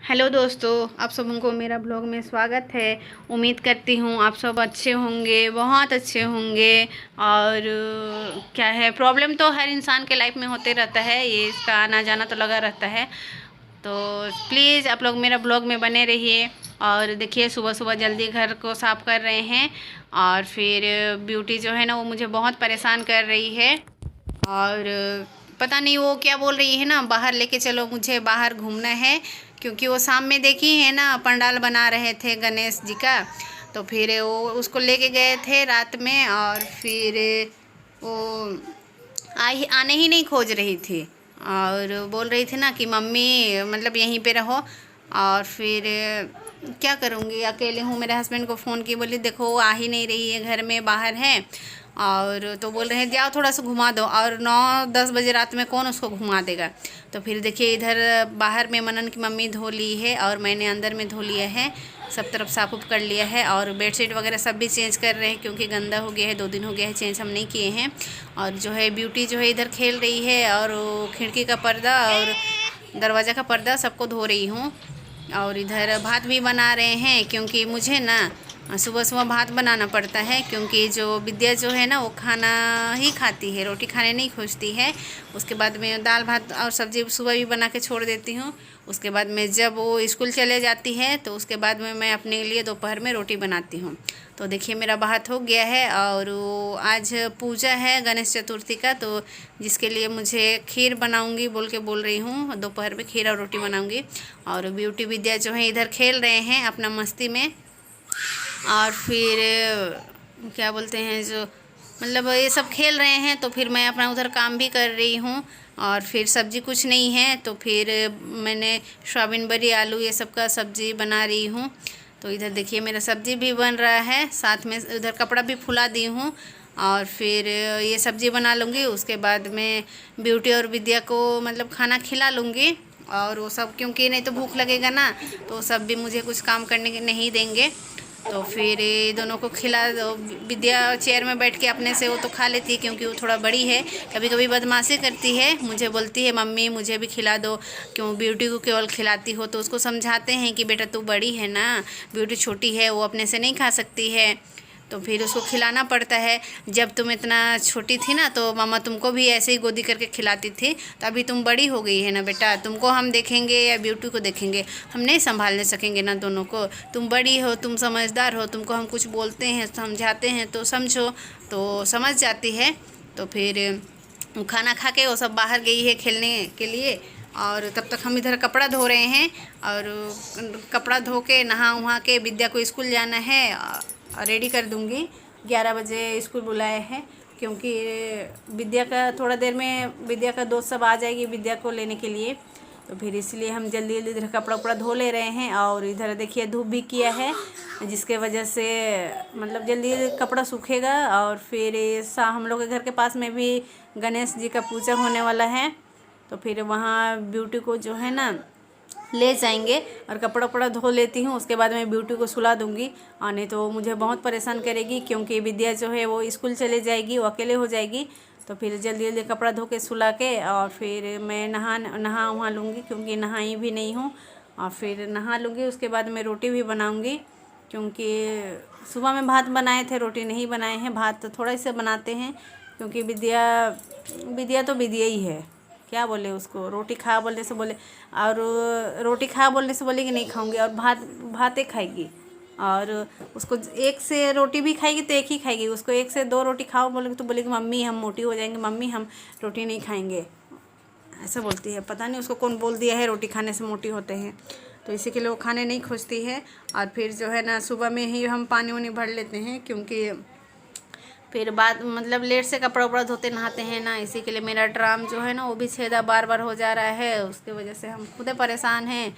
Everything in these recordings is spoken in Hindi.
हेलो दोस्तों, आप सबको मेरा ब्लॉग में स्वागत है। उम्मीद करती हूँ आप सब अच्छे होंगे, बहुत अच्छे होंगे। और क्या है, प्रॉब्लम तो हर इंसान के लाइफ में होते रहता है, ये इसका आना जाना तो लगा रहता है। तो प्लीज़ आप लोग मेरा ब्लॉग में बने रहिए। और देखिए, सुबह सुबह जल्दी घर को साफ़ कर रहे हैं। और फिर ब्यूटी जो है ना, वो मुझे बहुत परेशान कर रही है। और पता नहीं वो क्या बोल रही है ना, बाहर लेके चलो, मुझे बाहर घूमना है। क्योंकि वो शाम में देखी है ना, पंडाल बना रहे थे गणेश जी का। तो फिर वो उसको लेके गए थे रात में। और फिर वो आने ही नहीं खोज रही थी। और बोल रही थी ना कि मम्मी मतलब यहीं पे रहो। और फिर क्या करूँगी, अकेले हूँ। मेरे हस्बैंड को फ़ोन की, बोली देखो वो आ ही नहीं रही है, घर में बाहर है। और तो बोल रहे हैं जाओ थोड़ा सा घुमा दो। और 9-10 बजे रात में कौन उसको घुमा देगा। तो फिर देखिए, इधर बाहर में मनन की मम्मी धो ली है और मैंने अंदर में धो लिया है। सब तरफ साफ उफ कर लिया है। और बेडशीट वगैरह सब भी चेंज कर रहे हैं, क्योंकि गंदा हो गया है, 2 दिन हो गया है चेंज हम नहीं किए हैं। और जो है ब्यूटी जो है इधर खेल रही है। और खिड़की का पर्दा और दरवाज़ा का पर्दा सबको धो रही हूँ। और इधर भात भी बना रहे हैं, क्योंकि मुझे ना सुबह सुबह भात बनाना पड़ता है। क्योंकि जो विद्या जो है ना, वो खाना ही खाती है, रोटी खाने नहीं खोजती है। उसके बाद में दाल भात और सब्ज़ी सुबह भी बना के छोड़ देती हूँ। उसके बाद में जब वो स्कूल चले जाती है, तो उसके बाद में मैं अपने लिए दोपहर में रोटी बनाती हूँ। तो देखिए, मेरा भात हो गया है। और वो आज पूजा है गणेश चतुर्थी का, तो जिसके लिए मुझे खीर बनाऊंगी बोल के बोल रही हूँ। दोपहर में खीर और रोटी बनाऊंगी। और ब्यूटी विद्या जो है इधर खेल रहे हैं अपना मस्ती में। और फिर क्या बोलते हैं, जो मतलब ये सब खेल रहे हैं, तो फिर मैं अपना उधर काम भी कर रही हूँ। और फिर सब्ज़ी कुछ नहीं है, तो फिर मैंने सोयाबीन बड़ी आलू ये सब का सब्ज़ी बना रही हूँ। तो इधर देखिए, मेरा सब्ज़ी भी बन रहा है, साथ में उधर कपड़ा भी फुला दी हूँ। और फिर ये सब्ज़ी बना लूँगी, उसके बाद में ब्यूटी और विद्या को मतलब खाना खिला लूँगी। और वो सब, क्योंकि नहीं तो भूख लगेगा ना, तो सब भी मुझे कुछ काम करने के नहीं देंगे। तो फिर दोनों को खिला दो। विद्या चेयर में बैठ के अपने से वो तो खा लेती है, क्योंकि वो थोड़ा बड़ी है। कभी कभी बदमाशी करती है, मुझे बोलती है मम्मी मुझे भी खिला दो, क्यों ब्यूटी को केवल खिलाती हो। तो उसको समझाते हैं कि बेटा तू बड़ी है ना, ब्यूटी छोटी है, वो अपने से नहीं खा सकती है। तो फिर उसको खिलाना पड़ता है। जब तुम इतना छोटी थी ना, तो मामा तुमको भी ऐसे ही गोदी करके खिलाती थी। तो अभी तुम बड़ी हो गई है ना बेटा, तुमको हम देखेंगे या ब्यूटी को देखेंगे, हम नहीं संभालने सकेंगे ना दोनों को। तुम बड़ी हो, तुम समझदार हो, तुमको हम कुछ बोलते हैं समझाते हैं तो समझो। तो समझ जाती है। तो फिर खाना खा के वो सब बाहर गई है खेलने के लिए। और तब तक हम इधर कपड़ा धो रहे हैं। और कपड़ा धो के नहा वहा के विद्या को स्कूल जाना है, रेडी कर दूँगी। 11 बजे स्कूल बुलाए हैं, क्योंकि विद्या का थोड़ा देर में विद्या का दोस्त सब आ जाएगी विद्या को लेने के लिए। तो फिर इसलिए हम जल्दी जल्दी इधर कपड़ा उपड़ा धो ले रहे हैं। और इधर देखिए धूप भी किया है, जिसके वजह से मतलब जल्दी कपड़ा सूखेगा। और फिर हम लोग के घर के पास में भी गणेश जी का पूजा होने वाला है। तो फिर वहाँ ब्यूटी को जो है ना ले जाएंगे। और कपड़ा उपड़ा धो लेती हूँ, उसके बाद मैं ब्यूटी को सुला दूँगी। और नहीं तो मुझे बहुत परेशान करेगी, क्योंकि विद्या जो है वो स्कूल चले जाएगी, वो अकेले हो जाएगी। तो फिर जल्दी जल्दी कपड़ा धो के सुला के और फिर मैं नहा वहाँ लूँगी, क्योंकि नहाई भी नहीं हूँ। और फिर नहा लूँगी, उसके बाद मैं रोटी भी बनाऊँगी। क्योंकि सुबह में भात बनाए थे, रोटी नहीं बनाए हैं। भात तो थोड़ा सा बनाते हैं, क्योंकि विद्या विद्या तो विद्या ही है, क्या बोले उसको, रोटी खा बोलने से बोले। और रोटी खा बोलने से बोलेगी नहीं खाऊंगी, और भाते खाएगी। और उसको एक से रोटी भी खाएगी तो एक ही खाएगी, उसको 1 से 2 रोटी खाओ बोलेगी तो बोलेगी मम्मी हम मोटी हो जाएंगे, मम्मी हम रोटी नहीं खाएंगे, ऐसा बोलती है। पता नहीं उसको कौन बोल दिया है रोटी खाने से मोटी होते हैं। तो इसी के लिए वो खाने नहीं खोजती है। और फिर जो है ना, सुबह में ही हम पानी वानी भर लेते हैं, क्योंकि फिर बाद मतलब लेट से कपड़ा उपड़ा धोते नहाते हैं ना, इसी के लिए मेरा ड्राम जो है ना वो भी छेदा बार बार हो जा रहा है। उसके वजह से हम खुद परेशान हैं,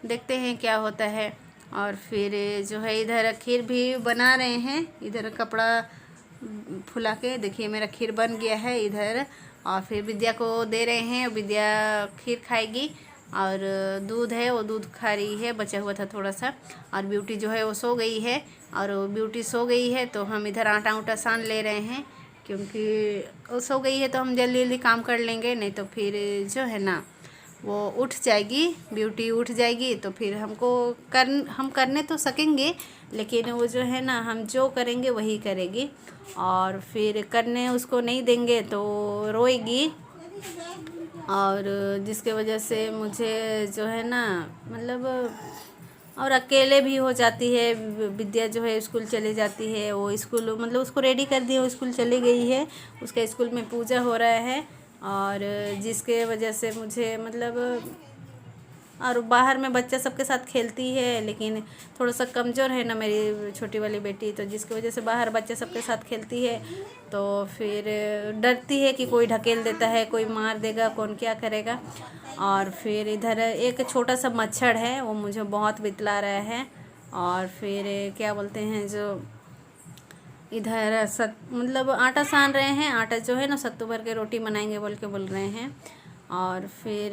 देखते हैं क्या होता है। और फिर जो है इधर खीर भी बना रहे हैं, इधर कपड़ा फुला के देखिए मेरा खीर बन गया है इधर। और फिर विद्या को दे रहे हैं, विद्या खीर खाएगी। और दूध है, वो दूध खा रही है, बचा हुआ था थोड़ा सा। और ब्यूटी जो है वो सो गई है। और वो ब्यूटी सो गई है, तो हम इधर आटा उटा सान ले रहे हैं, क्योंकि वो सो गई है तो हम जल्दी जल्दी काम कर लेंगे। नहीं तो फिर जो है ना वो उठ जाएगी, ब्यूटी उठ जाएगी, तो फिर हम करने तो सकेंगे, लेकिन वो जो है ना, हम जो करेंगे वही करेगी, और फिर करने उसको नहीं देंगे तो रोएगी। और जिसके वजह से मुझे जो है ना, मतलब और अकेले भी हो जाती है। विद्या जो है स्कूल चली जाती है, वो स्कूल मतलब उसको रेडी कर दिया, वो स्कूल चली गई है, उसके स्कूल में पूजा हो रहा है, और जिसके वजह से मुझे मतलब, और बाहर में बच्चा सबके साथ खेलती है, लेकिन थोड़ा सा कमज़ोर है ना मेरी छोटी वाली बेटी, तो जिसकी वजह से बाहर बच्चे सबके साथ खेलती है, तो फिर डरती है कि कोई ढकेल देता है, कोई मार देगा, कौन क्या करेगा। और फिर इधर एक छोटा सा मच्छर है, वो मुझे बहुत बितला रहा है। और फिर क्या बोलते हैं, जो इधर मतलब आटा सान रहे हैं, आटा जो है ना सत्तू भर के रोटी बनाएंगे बोल के बोल रहे हैं। और फिर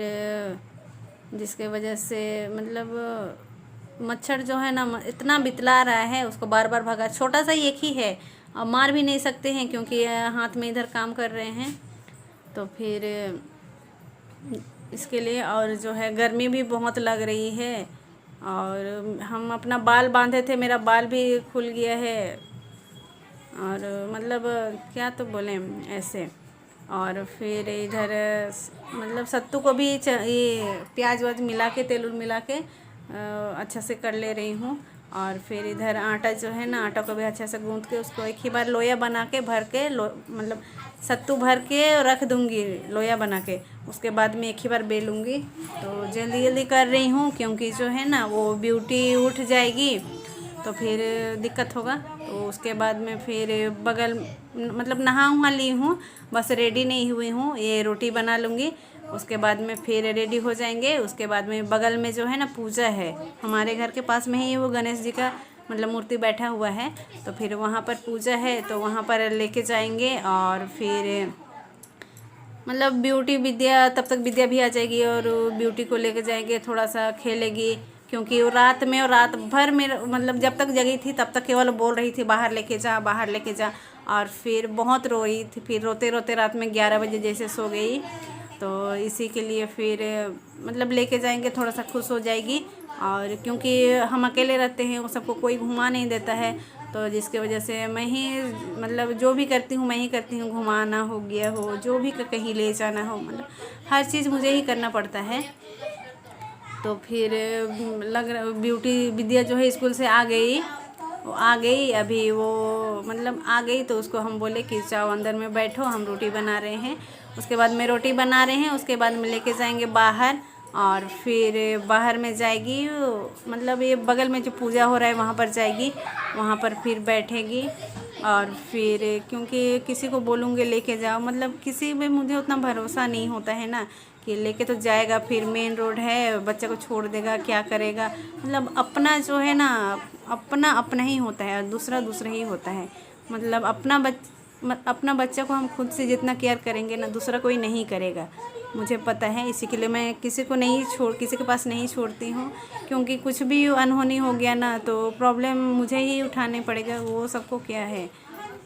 जिसके वजह से मतलब मच्छर जो है ना इतना बितला रहा है, उसको बार बार भगा। छोटा सा एक ही है, और मार भी नहीं सकते हैं क्योंकि हाथ में इधर काम कर रहे हैं, तो फिर इसके लिए। और जो है गर्मी भी बहुत लग रही है, और हम अपना बाल बांधे थे, मेरा बाल भी खुल गया है, और मतलब क्या तो बोलें ऐसे। और फिर इधर मतलब सत्तू को भी ये प्याज वाज मिला के, तेल मिला के अच्छा से कर ले रही हूँ। और फिर इधर आटा जो है ना, आटा को भी अच्छा से गूंथ के उसको एक ही बार लोया बना के भर के मतलब सत्तू भर के रख दूँगी लोया बना के, उसके बाद में एक ही बार बेलूँगी। तो जल्दी जल्दी कर रही हूँ क्योंकि जो है ना वो ब्यूटी उठ जाएगी तो फिर दिक्कत होगा। तो उसके बाद में फिर बगल मतलब नहा वहा ली हूँ, बस रेडी नहीं हुई हूँ, ये रोटी बना लूँगी, उसके बाद में फिर रेडी हो जाएंगे। उसके बाद में बगल में जो है ना पूजा है, हमारे घर के पास में ही वो गणेश जी का मतलब मूर्ति बैठा हुआ है, तो फिर वहाँ पर पूजा है, तो वहाँ पर लेके जाएंगे। और फिर मतलब ब्यूटी विद्या, तब तक विद्या भी आ जाएगी और ब्यूटी को लेके जाएंगे, थोड़ा सा खेलेगी, क्योंकि वो रात में और रात भर में मतलब जब तक जगी थी तब तक केवल बोल रही थी बाहर लेके जा, बाहर लेके जा। और फिर बहुत रोई थी, फिर रोते रोते रात में 11 बजे जैसे सो गई। तो इसी के लिए फिर मतलब लेके जाएंगे, थोड़ा सा खुश हो जाएगी। और क्योंकि हम अकेले रहते हैं, वो सबको कोई घुमा नहीं देता है, तो जिसके वजह से मैं ही मतलब जो भी करती हूँ मैं ही करती हूँ, घुमाना हो गया हो, जो भी कहीं ले जाना हो, मतलब हर चीज़ मुझे ही करना पड़ता है। तो फिर लग रहा ब्यूटी विद्या जो है स्कूल से आ गई, वो आ गई अभी, वो मतलब आ गई, तो उसको हम बोले कि जाओ अंदर में बैठो, हम रोटी बना रहे हैं। उसके बाद में रोटी बना रहे हैं, उसके बाद में लेके जाएंगे बाहर, और फिर बाहर में जाएगी, मतलब ये बगल में जो पूजा हो रहा है वहाँ पर जाएगी, वहाँ पर फिर बैठेगी। और फिर क्योंकि किसी को बोलूँगे लेके जाओ, मतलब किसी में मुझे उतना भरोसा नहीं होता है ना कि लेके तो जाएगा, फिर मेन रोड है, बच्चे को छोड़ देगा, क्या करेगा। मतलब अपना जो है ना, अपना अपना ही होता है और दूसरा दूसरा ही होता है। मतलब अपना बच्चा को हम खुद से जितना केयर करेंगे ना, दूसरा कोई नहीं करेगा, मुझे पता है। इसी के लिए मैं किसी के पास नहीं छोड़ती हूँ, क्योंकि कुछ भी अनहोनी हो गया ना तो प्रॉब्लम मुझे ही उठाने पड़ेगा, वो सबको क्या है।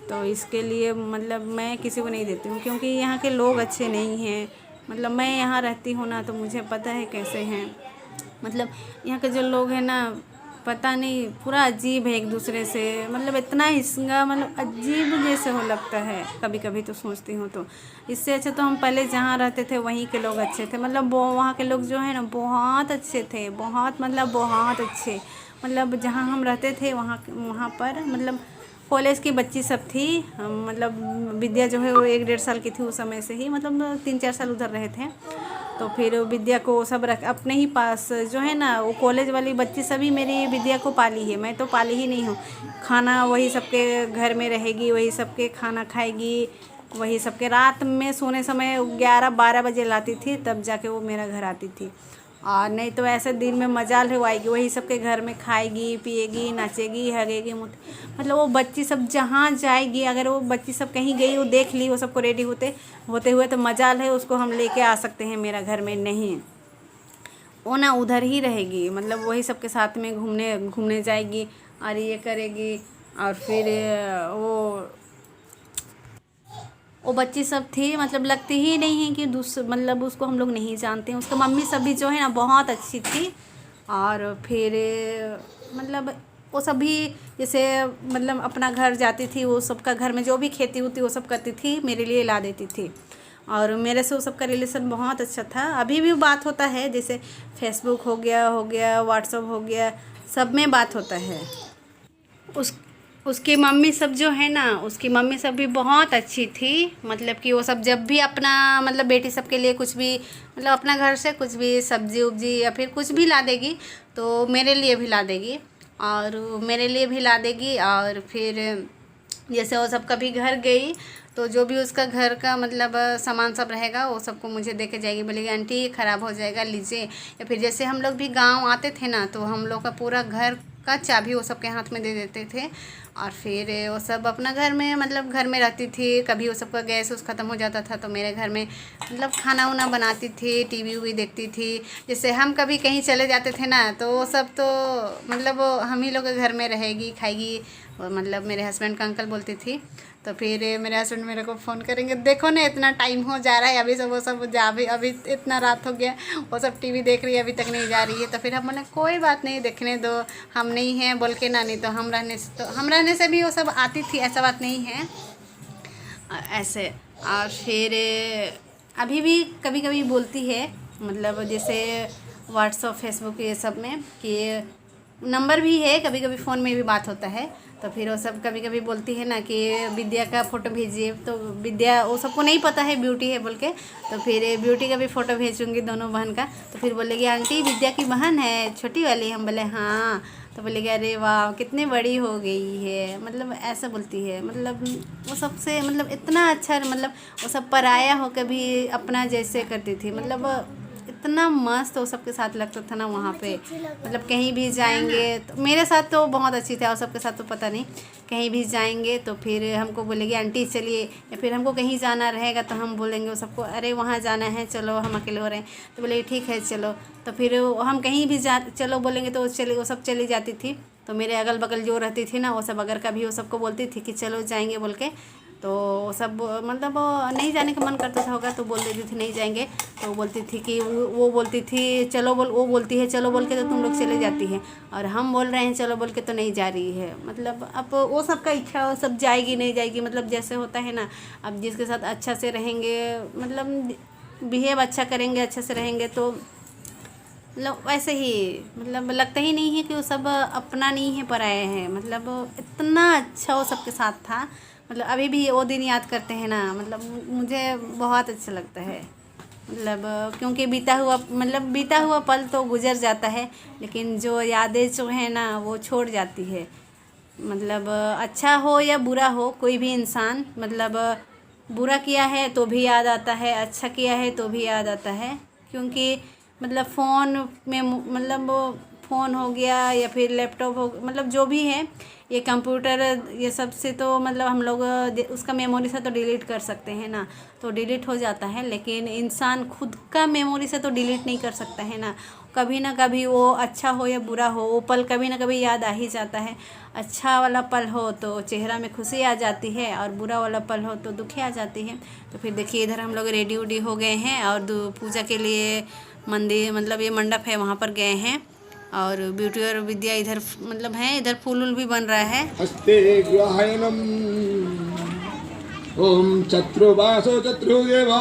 तो इसके लिए मतलब मैं किसी को नहीं देती हूँ, क्योंकि यहाँ के लोग अच्छे नहीं हैं। मतलब मैं यहाँ रहती हूँ ना, तो मुझे पता है कैसे हैं। मतलब यहाँ के जो लोग हैं ना, पता नहीं पूरा अजीब है एक दूसरे से, मतलब इतना हिस्सा, मतलब अजीब जैसे हो लगता है कभी कभी तो सोचती हूँ। तो इससे अच्छा तो हम पहले जहाँ रहते थे वहीं के लोग अच्छे थे, मतलब वो वहाँ के लोग जो है ना बहुत अच्छे थे, बहुत मतलब बहुत अच्छे। मतलब जहाँ हम रहते थे वहाँ पर मतलब कॉलेज की बच्ची सब थी, मतलब विद्या जो है वो 1-1.5 साल की थी उस समय से ही, मतलब 3-4 साल उधर रहे थे। तो फिर विद्या को सब रख अपने ही पास जो है ना, वो कॉलेज वाली बच्ची सभी मेरी विद्या को पाली है, मैं तो पाली ही नहीं हूँ। खाना वही सबके घर में रहेगी, वही सबके खाना खाएगी, वही सबके रात में सोने समय 11-12 बजे लाती थी, तब जाके वो मेरा घर आती थी। और नहीं तो ऐसे दिन में मजाल हो आएगी, वही सबके घर में खाएगी, पिएगी, नाचेगी, हगेगी, मतलब वो बच्ची सब जहाँ जाएगी, अगर वो बच्ची सब कहीं गई, वो देख ली वो सबको रेडी होते हुए, तो मजाल है उसको हम लेके आ सकते हैं मेरा घर में। नहीं, वो ना उधर ही रहेगी, मतलब वही सबके साथ में घूमने जाएगी और ये करेगी। और फिर वो वो बच्ची सब थी, मतलब लगती ही नहीं है कि मतलब उसको हम लोग नहीं जानते हैं। उसका मम्मी सब भी जो है ना बहुत अच्छी थी। और फिर मतलब वो सब भी जैसे मतलब अपना घर जाती थी, वो सबका घर में जो भी खेती होती वो सब करती थी, मेरे लिए ला देती थी। और मेरे से वो सबका रिलेशन बहुत अच्छा था। अभी भी बात होता है, जैसे फेसबुक हो गया व्हाट्सअप हो गया, सब में बात होता है। उस उसकी मम्मी सब जो है ना, उसकी मम्मी सब भी बहुत अच्छी थी। मतलब कि वो सब जब भी अपना मतलब बेटी सब के लिए कुछ भी मतलब अपना घर से कुछ भी सब्जी उब्जी या फिर कुछ भी ला देगी तो मेरे लिए भी ला देगी, और मेरे लिए भी ला देगी। और फिर जैसे वो सब कभी घर गई तो जो भी उसका घर का मतलब सामान सब रहेगा वो सबको मुझे दे के जाएगी, बोलेगी आंटी ख़राब हो जाएगा लीजिए। या फिर जैसे हम लोग भी गांव आते थे ना तो हम लोग का पूरा घर का चाबी वो सबके हाथ में दे देते थे। और फिर वो सब अपना घर में मतलब घर में रहती थी। कभी वो सबका गैस उस ख़त्म हो जाता था तो मेरे घर में मतलब खाना वाना बनाती थी, टीवी वी देखती थी। जैसे हम कभी कहीं चले जाते थे ना तो वो सब तो मतलब वो हम ही लोग के घर में रहेगी खाएगी। मतलब मेरे हस्बैंड का अंकल बोलती थी। तो फिर मेरे हस्बैंड मेरे को फ़ोन करेंगे, देखो ना इतना टाइम हो जा रहा है, अभी सब वो सब जा भी अभी इतना रात हो गया, वो सब टीवी देख रही है अभी तक नहीं जा रही है। तो फिर हम बोले कोई बात नहीं, देखने दो, हम नहीं हैं बोल के ना, नहीं तो हम रहने से भी वो सब आती थी, ऐसा बात नहीं है ऐसे। और फिर अभी भी कभी कभी बोलती है, मतलब जैसे व्हाट्सअप फेसबुक ये सब में कि नंबर भी है, कभी कभी फ़ोन में भी बात होता है। तो फिर वो सब कभी कभी बोलती है ना कि विद्या का फ़ोटो भेजिए, तो विद्या वो सबको नहीं पता है ब्यूटी है बोल के, तो फिर ब्यूटी का भी फ़ोटो भेजूँगी दोनों बहन का। तो फिर बोलेगी आंटी विद्या की बहन है छोटी वाली, हम बोले हाँ। तो बोलेगी अरे वाह कितनी बड़ी हो गई है, मतलब ऐसा बोलती है। मतलब वो सबसे मतलब इतना अच्छा, मतलब वो सब पराया हो कभी अपना जैसे करती थी। मतलब इतना मस्त वो सबके साथ लगता था ना वहाँ पे। मतलब कहीं भी जाएंगे तो मेरे साथ तो बहुत अच्छी थी, और सबके साथ तो पता नहीं। कहीं भी जाएंगे तो फिर हमको बोलेगी आंटी चलिए, या फिर हमको कहीं जाना रहेगा तो हम बोलेंगे वो सबको अरे वहाँ जाना है चलो, हम अकेले हो रहे हैं तो बोलेगी ठीक है चलो। तो फिर हम कहीं भी चलो बोलेंगे तो वो सब चली जाती थी। तो मेरे अगल बगल जो रहती थी ना वो सब अगर कभी वो सबको बोलती थी कि चलो जाएंगे बोल के, तो सब मतलब नहीं जाने का मन करता था होगा तो बोल देती थी नहीं जाएंगे। तो बोलती थी कि वो बोलती थी चलो वो बोलती है चलो बोल के तो तुम लोग चले जाती है, और हम बोल रहे हैं चलो बोल के तो नहीं जा रही है। मतलब अब वो सब का इच्छा, वो सब जाएगी नहीं जाएगी, मतलब जैसे होता है ना। अब जिसके साथ अच्छा से रहेंगे, मतलब बिहेव अच्छा करेंगे, अच्छे से रहेंगे तो मतलब वैसे ही मतलब लगता ही नहीं है कि वो सब अपना नहीं है पराया है। मतलब इतना अच्छा वो सबके साथ था। मतलब अभी भी वो दिन याद करते हैं ना, मतलब मुझे बहुत अच्छा लगता है। मतलब क्योंकि बीता हुआ पल तो गुजर जाता है, लेकिन जो यादें जो है ना वो छोड़ जाती है। मतलब अच्छा हो या बुरा हो कोई भी इंसान, मतलब बुरा किया है तो भी याद आता है, अच्छा किया है तो भी याद आता है। क्योंकि मतलब फ़ोन में मतलब फ़ोन हो गया या फिर लैपटॉप हो, मतलब जो भी है ये कंप्यूटर ये सब से तो मतलब हम लोग उसका मेमोरी से तो डिलीट कर सकते हैं ना, तो डिलीट हो जाता है। लेकिन इंसान खुद का मेमोरी से तो डिलीट नहीं कर सकता है ना। कभी ना कभी वो अच्छा हो या बुरा हो वो पल कभी ना कभी याद आ ही जाता है। अच्छा वाला पल हो तो चेहरा में खुशी आ जाती है, और बुरा वाला पल हो तो दुखी आ जाती है। तो फिर देखिए इधर हम लोग रेडी उडी हो गए हैं और पूजा के लिए मंदिर मतलब ये मंडप है वहाँ पर गए हैं। और ब्यूटी और विद्या इधर मतलब है, इधर फूल उल भी बन रहा है। हस्ते ग्रहायणम ओम चतुर्वासो चतुर्देवा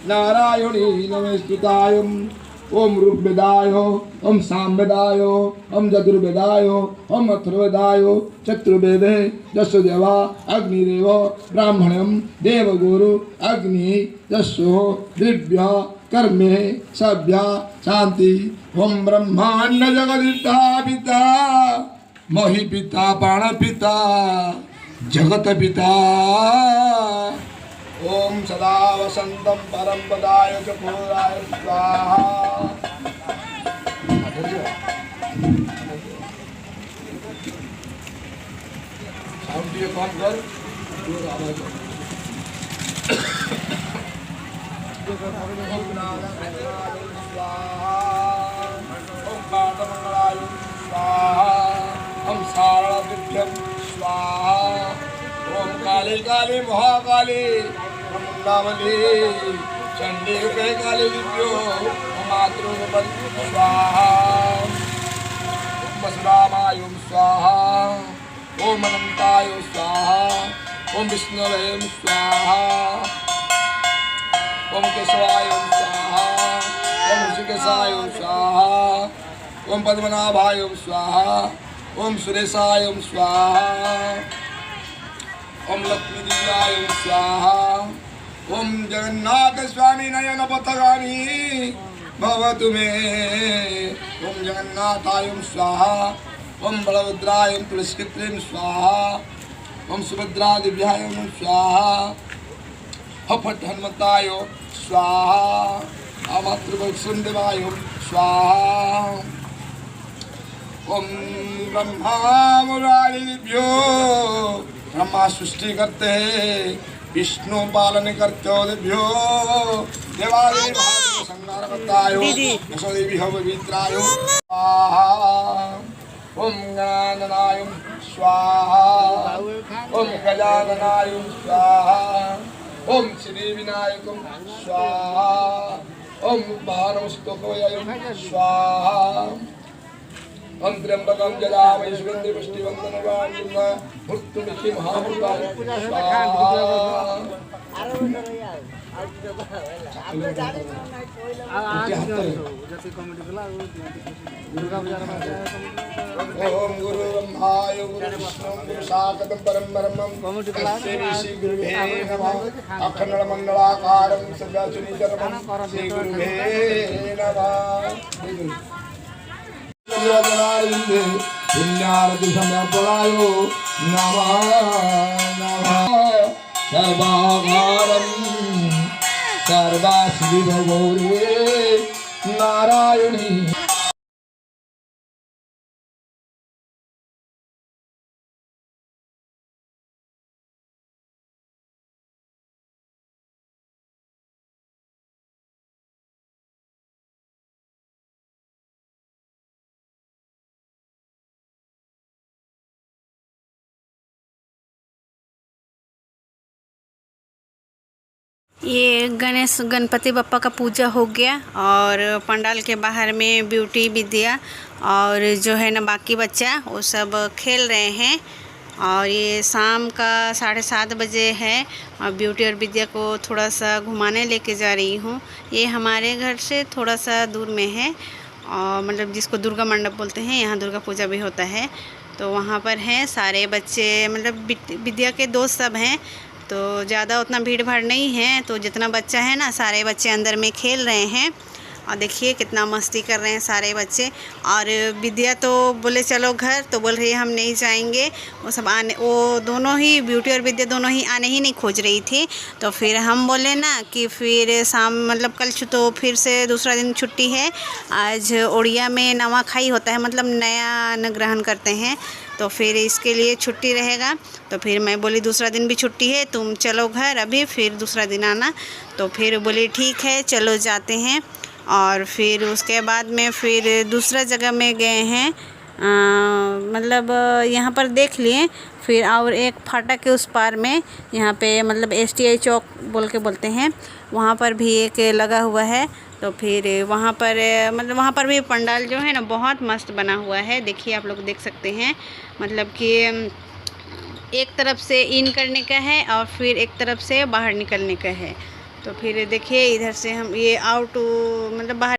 नारायणी नमस्तुतायम ओम ऋग्वेदाय ओम सामवेदाय ओम यजुर्वेदाय ओम अथर्ववेदाय चतुर्वेदे दशदेवा अग्निदेव ब्राह्मणम देवगुरु अग्नि दस्यो दिव्य कर्मे सभ्या शांति ओम ब्रह्मांड जगदिता पिता मही पिता प्राण पिता जगत पिता ओम सदा वसंतम परम पदाय च पूराय स्वाहा। साउंड ये कम कर ओम नारायण स्वाहा ओम कांडमंगलाय स्वाहा ओम सारणादिभ्यं स्वाहा ओम काल काली काली महाकाली मुंडावली चंडी रूपे काली दिव्यो मातृ स्वाहा वसुरामाय स्वाहा ओम अनंताय स्वाहा ओम विष्णवे स्वाहा ओम केशवाय स्वाहा ओम ऋषिकेशाय स्वाहा ओम पद्मनाभाय स्वाहा ओम सुरेशाय स्वाहा ओम लक्ष्मी दिव्याय स्वाहा ओम जगन्नाथ स्वामी नयन पथगामी भवतु मे ओम जगन्नाथाय स्वाहा ओम बलभद्राय तुलसीपुत्रीं स्वाहा ओम सुभद्रा दिव्याय स्वाहा हफट हनुमताय स्वाहा मातृवसुंदेवाय स्वाहा ओम ब्रह्मा मुरारिभ्यो ब्रह्मा सृष्टि करते हैं विष्णु पालन करते हो दिव्यो देवादेवी महादेव संहार करतायो यशोदेवी हो पवित्रायो स्वाहा ओम गणाननाय स्वाहा ओम गजाननाय स्वाहा ओम श्री विनायक स्वाहा ओम भानुस्तोय स्वाहा ओम त्र्यंबकं यजामहे सुगंधि पुष्टिवर्धनम् मृत्युमुखी महाभूताय ओम गुरु ब्रह्माय गुरु विष्णु गुरु साक्षात् परम ब्रह्मं तस्मै श्री गुरुवे नमः अखंड मंगलाकारं सदाशिवचरमं श्री गुरुवे नमः पुण्यारति समर्पणायो नमः नमः सर्वाकारं सर्वाश्री गौरी नारायणी ये गणेश गणपति बप्पा का पूजा हो गया और पंडाल के बाहर में ब्यूटी विद्या और जो है ना बाकी बच्चा वो सब खेल रहे हैं। और ये शाम का 7:30 बजे है और ब्यूटी और विद्या को थोड़ा सा घुमाने लेके जा रही हूँ। ये हमारे घर से थोड़ा सा दूर में है और मतलब जिसको दुर्गा मंडप बोलते हैं, यहाँ दुर्गा पूजा भी होता है। तो वहाँ पर हैं सारे बच्चे, मतलब विद्या के दोस्त सब हैं, तो ज़्यादा उतना भीड़ भाड़ नहीं है। तो जितना बच्चा है ना सारे बच्चे अंदर में खेल रहे हैं और देखिए कितना मस्ती कर रहे हैं सारे बच्चे। और विद्या तो बोले चलो घर, तो बोल रही है हम नहीं जाएंगे। वो सब आने, वो दोनों ही ब्यूटी और विद्या दोनों ही आने ही नहीं खोज रही थी। तो फिर हम बोले ना कि फिर शाम मतलब कल तो फिर से दूसरा दिन छुट्टी है। आज उड़िया में नवाखाई होता है, मतलब नया अन्न ग्रहण करते हैं, तो फिर इसके लिए छुट्टी रहेगा। तो फिर मैं बोली दूसरा दिन भी छुट्टी है, तुम चलो घर अभी, फिर दूसरा दिन आना। तो फिर बोली ठीक है चलो जाते हैं। और फिर उसके बाद में फिर दूसरा जगह में गए हैं, मतलब यहाँ पर देख लिए। फिर और एक फाटक के उस पार में यहाँ पे मतलब STI चौक बोल के बोलते हैं, वहाँ पर भी एक लगा हुआ है। तो फिर वहाँ पर मतलब वहाँ पर भी पंडाल जो है ना बहुत मस्त बना हुआ है। देखिए आप लोग देख सकते हैं, मतलब कि एक तरफ से इन करने का है और फिर एक तरफ से बाहर निकलने का है। तो फिर देखिए इधर से हम ये आउट मतलब बाहर